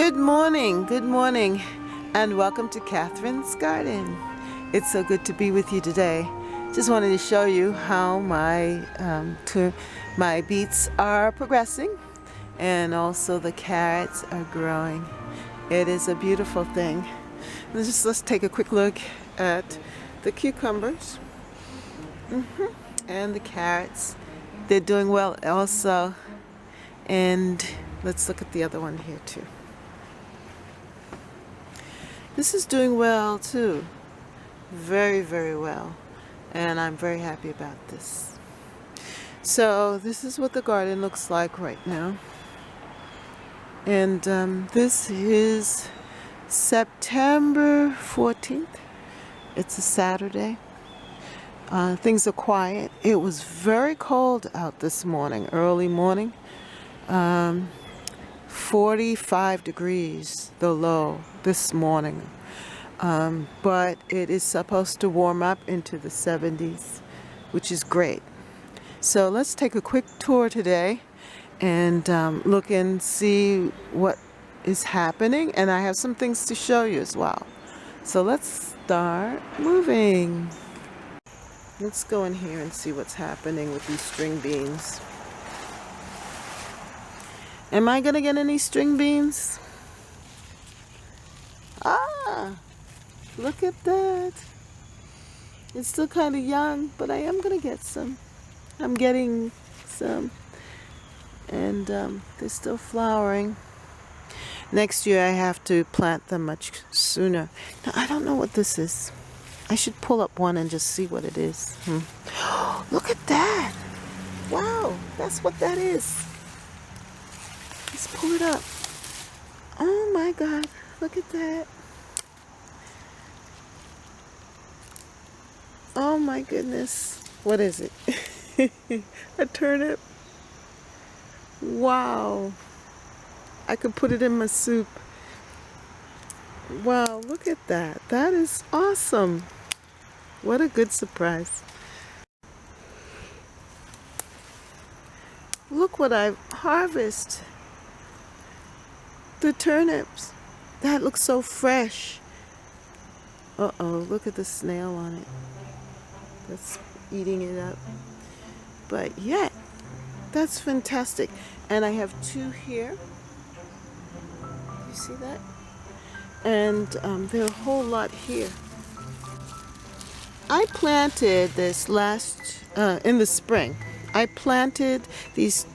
good morning, and welcome to Catherine's Garden. It's so good to be with you today. Just wanted to show you how my beets are progressing, and also the carrots are growing. It is a beautiful thing. Let's take a quick look at the cucumbers and the carrots. They're doing well also, and let's look at the other one here too. This is doing well too. Very, very well. And I'm very happy about this. So this is what the garden looks like right now. And this is September 14th. It's a Saturday. Things are quiet. It was very cold out this morning, early morning. 45 degrees, the low this morning. But it is supposed to warm up into the 70s, which is great. So let's take a quick tour today and look and see what is happening. And I have some things to show you as well. So let's start moving. Let's go in here and see what's happening with these string beans. Am I gonna get any string beans? Look at that. It's still kind of young, but I am gonna get some. I'm getting some, and they're still flowering. Next year I have to plant them much sooner. Now, I don't know what this is. I should pull up one and just see what it is. Look at that. Wow, that's what that is. Let's pull it up. Oh my God, look at that. Oh my goodness. What is it? A turnip. Wow. I could put it in my soup. Wow, look at that. That is awesome. What a good surprise. Look what I've harvested. The turnips. That looks so fresh. Uh-oh, look at the snail on it. That's eating it up. But yeah, that's fantastic. And I have two here. You see that? And there are a whole lot here. I planted this in the spring. I planted these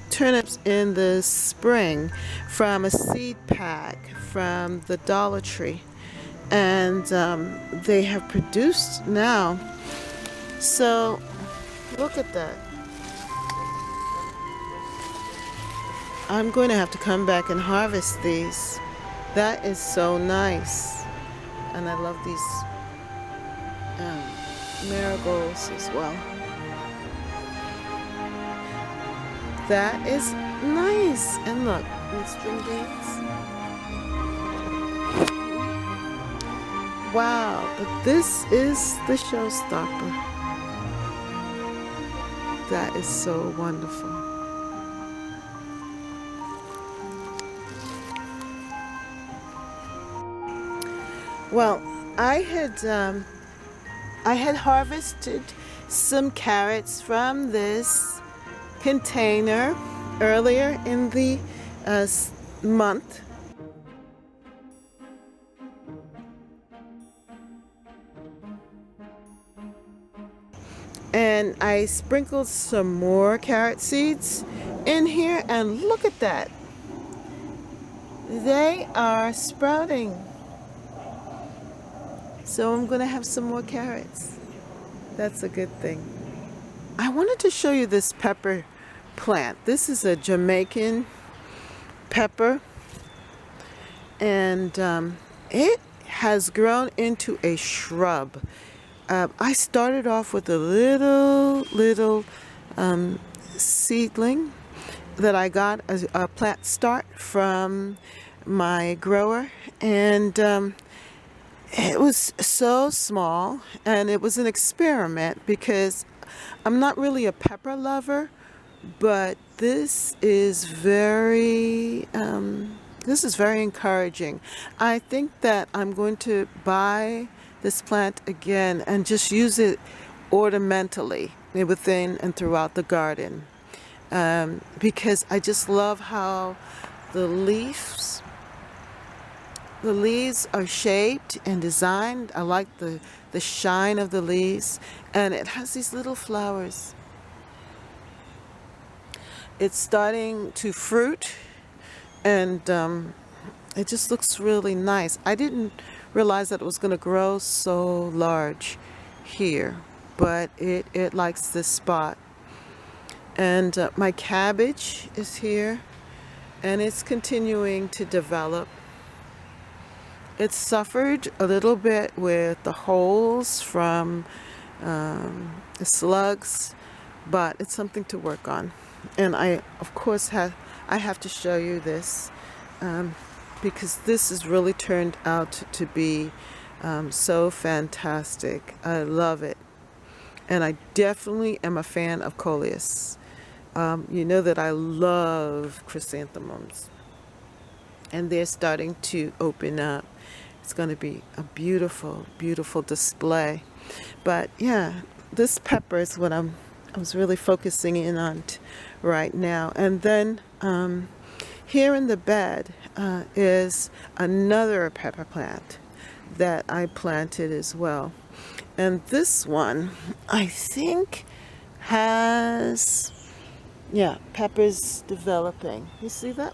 turnips in the spring from a seed pack from the Dollar Tree, and they have produced now. So look at that. I'm going to have to come back and harvest these. That is so nice, and I love these marigolds as well. That is nice. And look, these string beans. Wow, but this is the showstopper. That is so wonderful. Well, I had harvested some carrots from this container earlier in the month. And I sprinkled some more carrot seeds in here, and look at that. They are sprouting. So I'm going to have some more carrots. That's a good thing. I wanted to show you this pepper plant. This is a Jamaican pepper, and it has grown into a shrub. I started off with a little seedling that I got as a plant start from my grower, and it was so small, and it was an experiment because I'm not really a pepper lover, but this is very This is very encouraging. I think that I'm going to buy this plant again and just use it ornamentally within and throughout the garden, because I just love how the leaves the leaves are shaped and designed. I like the shine of the leaves, and it has these little flowers. It's starting to fruit, and it just looks really nice. I didn't realize that it was going to grow so large here, but it likes this spot. And my cabbage is here, and it's continuing to develop. It suffered a little bit with the holes from the slugs, but it's something to work on. And I, of course, I have to show you this, because this has really turned out to be so fantastic. I love it. And I definitely am a fan of coleus. You know that I love chrysanthemums, and they're starting to open up. It's going to be a beautiful, beautiful display. But yeah, this pepper is what I was really focusing in on right now. And then here in the bed is another pepper plant that I planted as well. And this one, I think, has, yeah, peppers developing. You see that?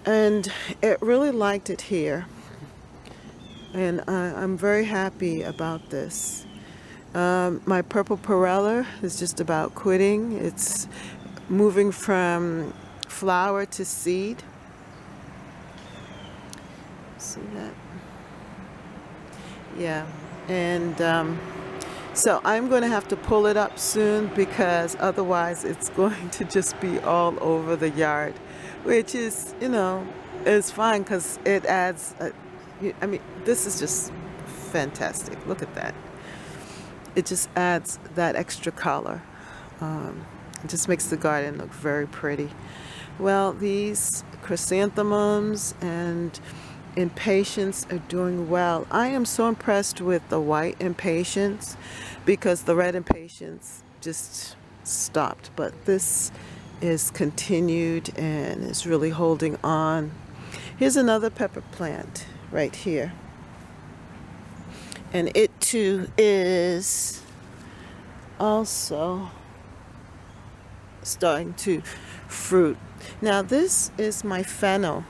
And it really liked it here, and I'm very happy about this. My purple perella is just about quitting. It's moving from flower to seed. See that? Yeah, and so I'm going to have to pull it up soon, because otherwise it's going to just be all over the yard, which is, you know, is fine, because it adds, I mean, this is just fantastic. Look at that. It just adds that extra color. It just makes the garden look very pretty. Well, these chrysanthemums and impatiens are doing well. I am so impressed with the white impatiens, because the red impatiens just stopped, but this is continued and is really holding on. Here's another pepper plant right here, and it too is also starting to fruit. Now this is my fennel,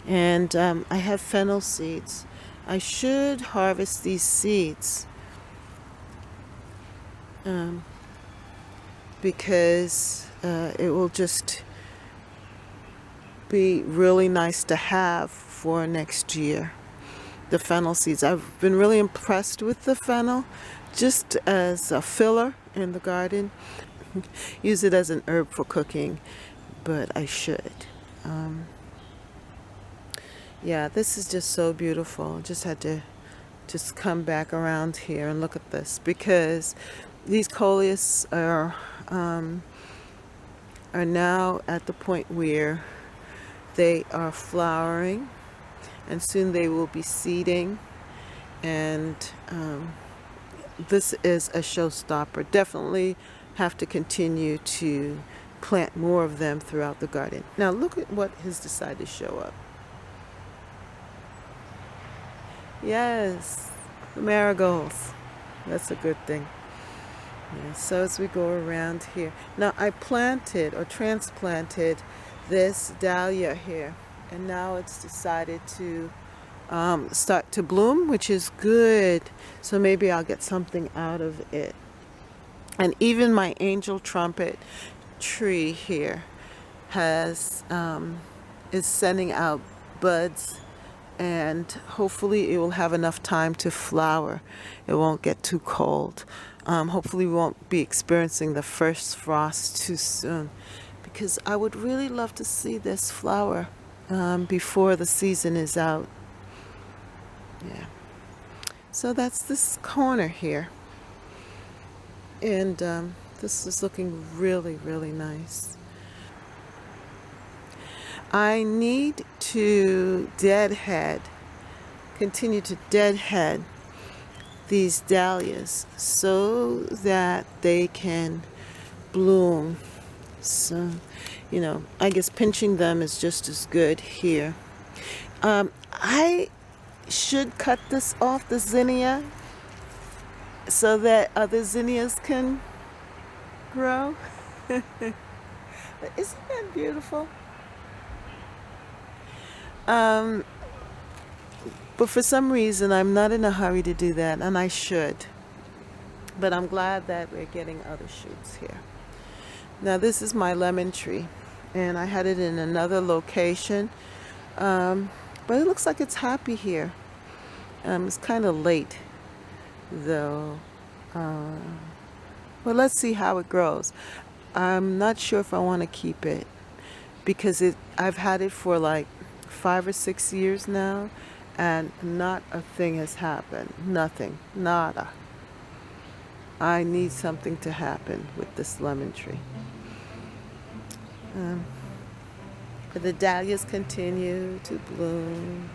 and I have fennel seeds. I should harvest these seeds because it will just be really nice to have for next year. The fennel seeds. I've been really impressed with the fennel, just as a filler in the garden. Use it as an herb for cooking, but I should. Yeah, this is just so beautiful. Just had to just come back around here and look at this, because these coleus are now at the point where they are flowering, and soon they will be seeding, and this is a showstopper. Definitely have to continue to plant more of them throughout the garden. Now look at what has decided to show up. Yes, the marigolds. That's a good thing. Yeah, so as we go around here. Now I planted or transplanted this dahlia here, and now it's decided to start to bloom, which is good. So maybe I'll get something out of it. And even my angel trumpet tree here has is sending out buds, and hopefully it will have enough time to flower. It won't get too cold. Hopefully we won't be experiencing the first frost too soon, because I would really love to see this flower before the season is out. Yeah. So that's this corner here, and this is looking really, really nice. I need to continue to deadhead these dahlias so that they can bloom. So, I guess pinching them is just as good here. I should cut this off, the zinnia, so that other zinnias can grow. But isn't that beautiful? But for some reason, I'm not in a hurry to do that, and I should. But I'm glad that we're getting other shoots here. Now, this is my lemon tree, and I had it in another location, but it looks like it's happy here. It's kind of late, though. Well, let's see how it grows. I'm not sure if I want to keep it because I've had it for like 5 or 6 years now, and not a thing has happened. Nothing. Nada. I need something to happen with this lemon tree. But the dahlias continue to bloom.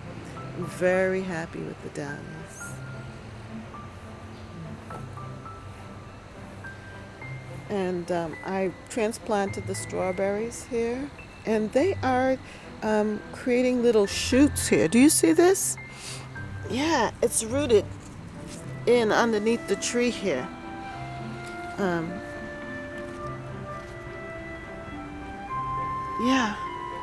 I'm very happy with the dahlias. And I transplanted the strawberries here, and they are creating little shoots here. Do you see this? Yeah, it's rooted in underneath the tree here. Yeah,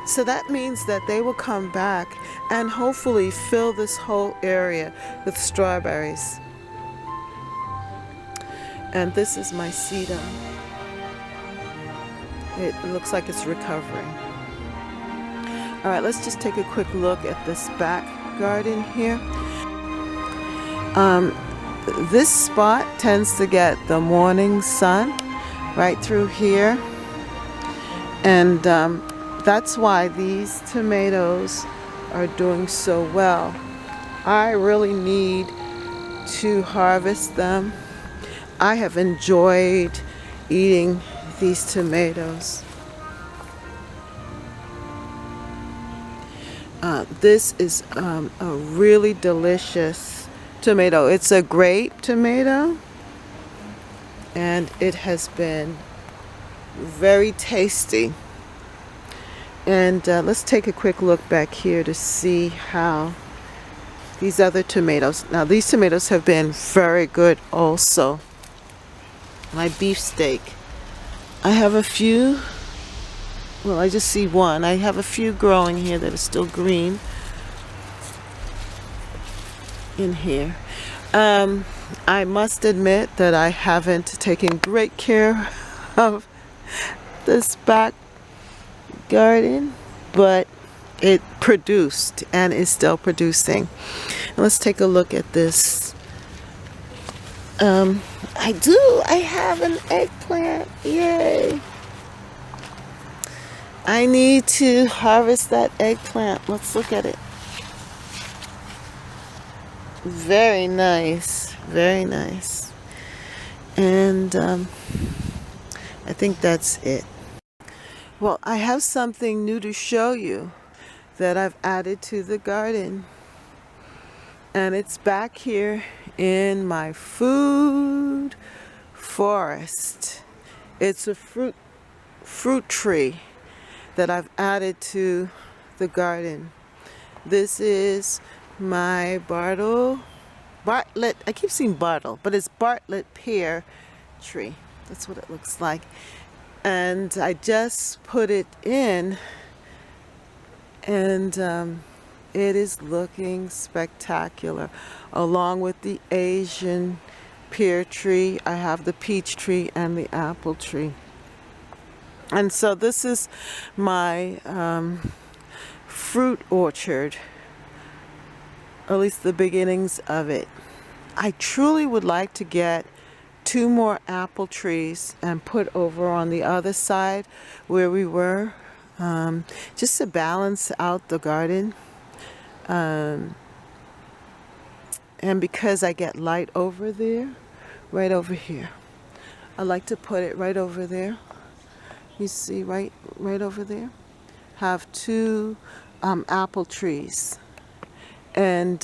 so that means that they will come back and hopefully fill this whole area with strawberries. And this is my sedum. It looks like it's recovering. All right, let's just take a quick look at this back garden here. This spot tends to get the morning sun right through here. And that's why these tomatoes are doing so well. I really need to harvest them. I have enjoyed eating these tomatoes. This is a really delicious tomato. It's a grape tomato, and it has been very tasty. And let's take a quick look back here to see how these other tomatoes. Now, these tomatoes have been very good also. My beefsteak. I have a few. Well, I just see one. I have a few growing here that are still green in here. I must admit that I haven't taken great care of this back garden, but it produced and is still producing. Let's take a look at this. I have an eggplant. Yay! I need to harvest that eggplant. Let's look at it. Very nice. Very nice. And I think that's it. Well, I have something new to show you that I've added to the garden. And it's back here in my food forest. It's a fruit tree that I've added to the garden. This is my Bartlett, I keep saying Bartle, but it's Bartlett pear tree. That's what it looks like. And I just put it in, and it is looking spectacular. Along with the Asian pear tree, I have the peach tree and the apple tree. And so this is my fruit orchard, at least the beginnings of it. I truly would like to get 2 more apple trees and put over on the other side where we were, just to balance out the garden. And because I get light over there, right over here, I like to put it right over there. You see, right over there. have two apple trees, and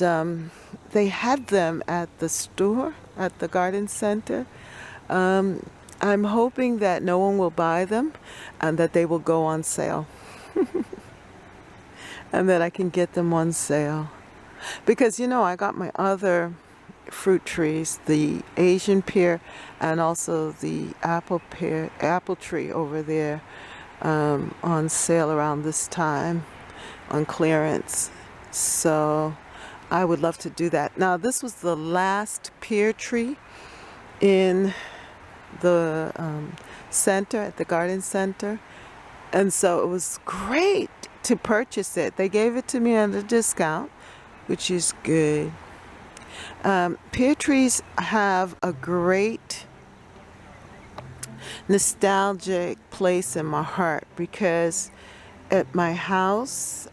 they had them at the store, at the garden center. I'm hoping that no one will buy them and that they will go on sale and that I can get them on sale. Because, I got my other fruit trees, the Asian pear and also the apple tree over there, on sale around this time on clearance. So I would love to do that. Now, this was the last pear tree in the center, at the garden center. And so it was great to purchase it. They gave it to me at a discount, which is good. Pear trees have a great nostalgic place in my heart because at my house,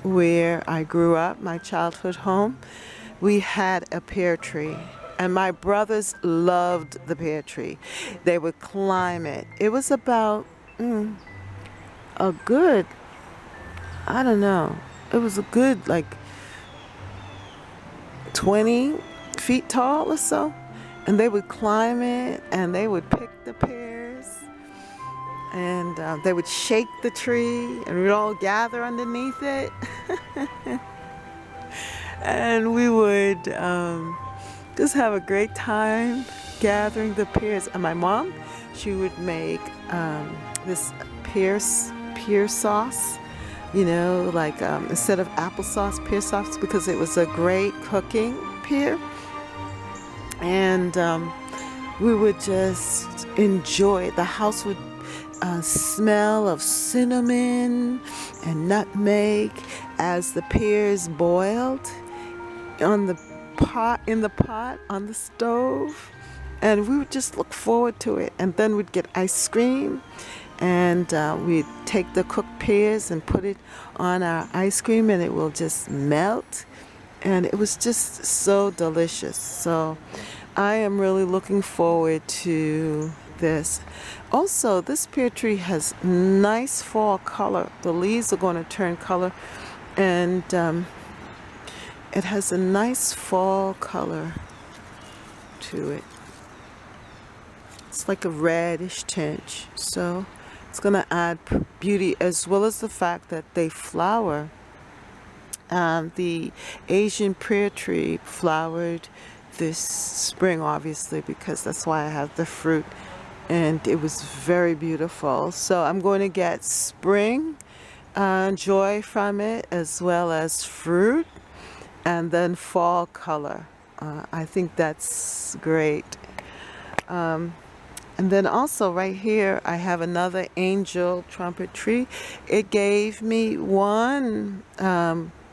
where I grew up, my childhood home, we had a pear tree. And my brothers loved the pear tree. They would climb it. It was about a good, I don't know, it was a good like 20 feet tall or so. And they would climb it and they would pick the pears. And they would shake the tree and we'd all gather underneath it. And we would just have a great time gathering the pears. And my mom, she would make this pear sauce, like instead of applesauce, pear sauce, because it was a great cooking pear. And we would just enjoy it. The house would smell of cinnamon and nutmeg as the pears boiled in the pot on the stove, and we would just look forward to it. And then we'd get ice cream, and we'd take the cooked pears and put it on our ice cream, and it will just melt, and it was just so delicious. So I am really looking forward to this. Also, this pear tree has nice fall color. The leaves are going to turn color, and it has a nice fall color to it. It's like a reddish tinge, so it's going to add beauty, as well as the fact that they flower. The Asian pear tree flowered this spring, obviously, because that's why I have the fruit, and it was very beautiful. So I'm going to get spring joy from it, as well as fruit, and then fall color. I think that's great. And then also right here I have another angel trumpet tree. It gave me one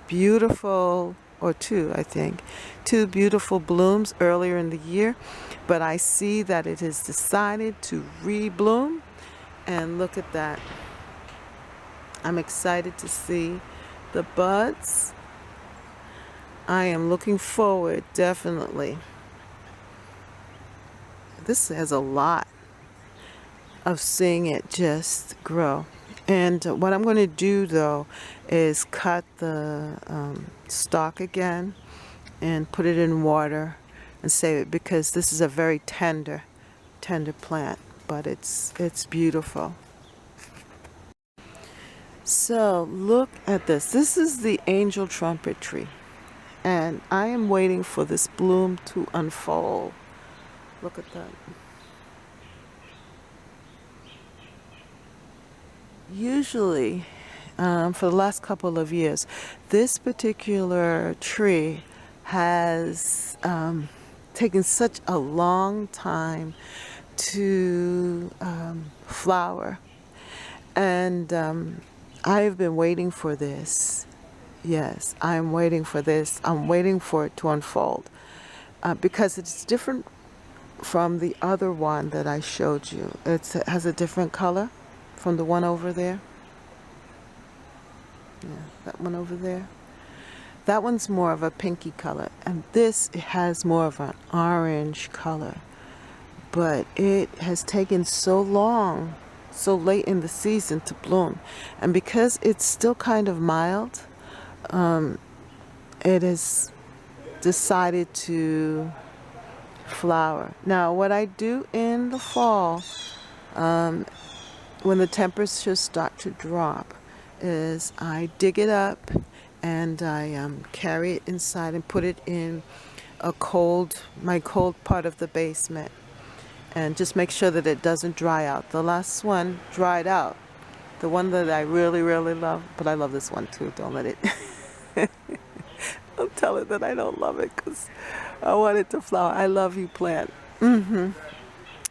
beautiful, or two, I think, two beautiful blooms earlier in the year, but I see that it has decided to rebloom, and look at that. I'm excited to see the buds. I am looking forward, definitely. This has a lot of seeing it just grow. And what I'm going to do, though, is cut the stalk again and put it in water and save it, because this is a very tender plant, but it's beautiful. So look at this. This is the angel trumpet tree, and I am waiting for this bloom to unfold. Look at that. Usually, for the last couple of years, this particular tree has taken such a long time to flower, and I've been waiting for this. Yes, I'm waiting for this. I'm waiting for it to unfold, because it's different from the other one that I showed you. It has a different color from the one over there. Yeah, that one over there. That one's more of a pinky color, and this, it has more of an orange color. But it has taken so long so late in the season to bloom. And because it's still kind of mild, it has decided to flower. Now, what I do in the fall, when the temperatures start to drop, is I dig it up and I carry it inside and put it in my cold part of the basement, and just make sure that it doesn't dry out. The last one dried out, the one that I really, really love, but I love this one too. Don't let it. Don't tell it that I don't love it, because I want it to flower. I love you, plant.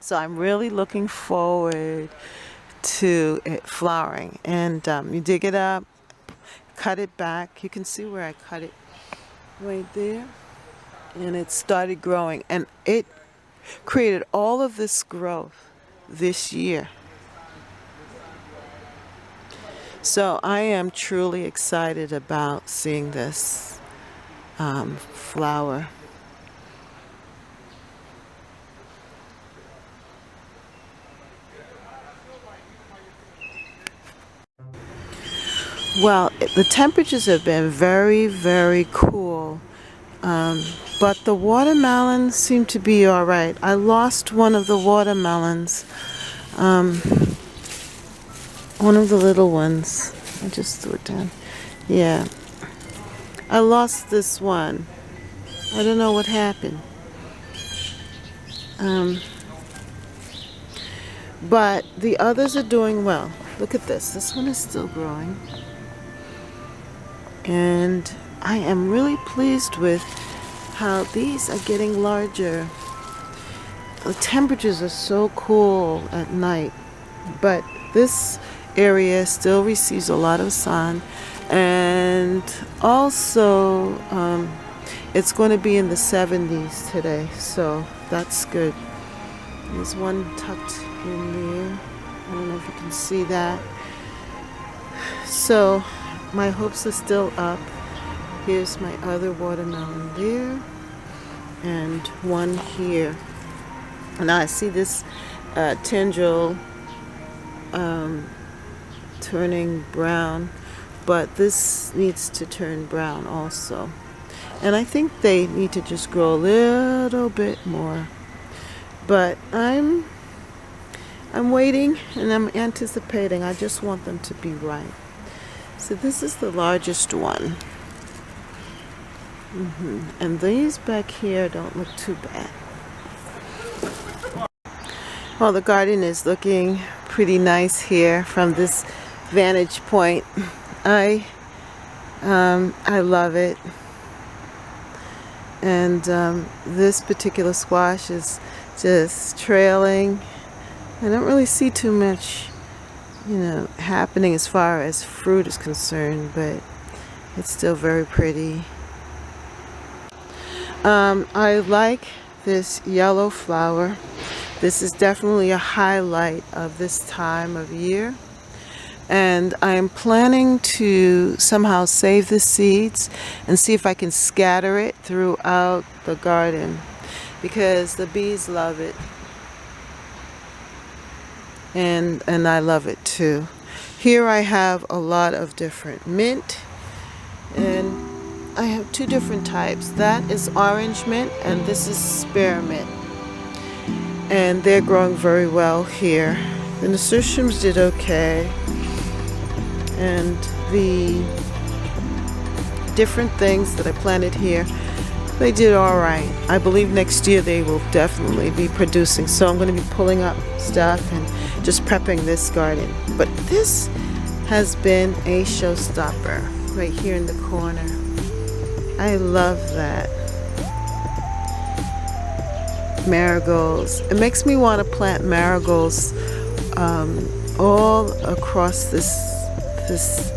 So I'm really looking forward to it flowering. And you dig it up, cut it back. You can see where I cut it right there. And it started growing. And it created all of this growth this year. So I am truly excited about seeing this flower. Well, the temperatures have been very, very cool, but the watermelons seem to be all right. I lost one of the watermelons, one of the little ones. I just threw it down. Yeah, I lost this one. I don't know what happened. But the others are doing well. Look at this. This one is still growing. And I am really pleased with how these are getting larger. The temperatures are so cool at night, but this area still receives a lot of sun, and also it's going to be in the 70s today, so that's good. There's one tucked in there. I don't know if you can see that. So my hopes are still up. Here's my other watermelon there, and one here. And I see this tendril turning brown, but this needs to turn brown also. And I think they need to just grow a little bit more. But I'm waiting and I'm anticipating. I just want them to be right. So this is the largest one. And these back here don't look too bad. Well, the garden is looking pretty nice here from this vantage point. I love it. And this particular squash is just trailing. I don't really see too much, happening as far as fruit is concerned, but it's still very pretty. I like this yellow flower. This is definitely a highlight of this time of year. And I am planning to somehow save the seeds and see if I can scatter it throughout the garden, because the bees love it. And I love it too. Here I have a lot of different mint, and I have two different types. That is orange mint and this is spearmint. And they're growing very well here. The nasturtiums did okay. And the different things that I planted here, they did all right. I believe next year they will definitely be producing. So I'm going to be pulling up stuff and just prepping this garden. But this has been a showstopper right here in the corner. I love that. Marigolds. It makes me want to plant marigolds all across this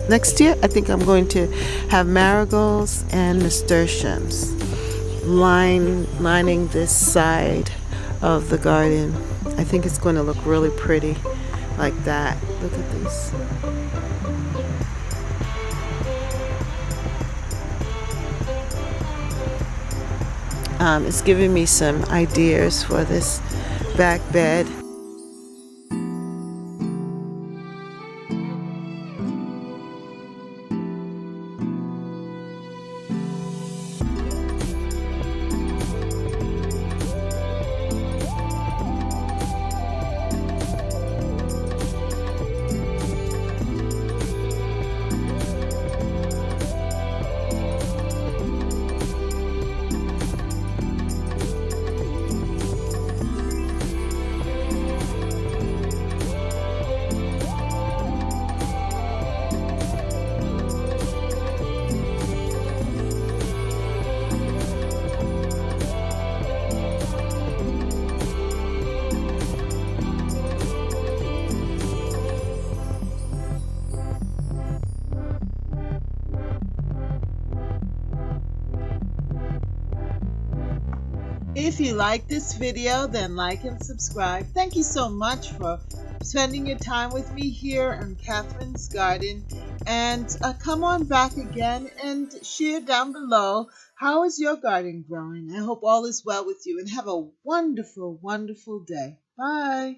next year. I think I'm going to have marigolds and nasturtiums lining this side of the garden. I think it's going to look really pretty like that. Look at this. It's giving me some ideas for this back bed. If you like this video, then like and subscribe. Thank you so much for spending your time with me here in Catherine's Garden. And come on back again and share down below, how is your garden growing? I hope all is well with you and have a wonderful, wonderful day. Bye.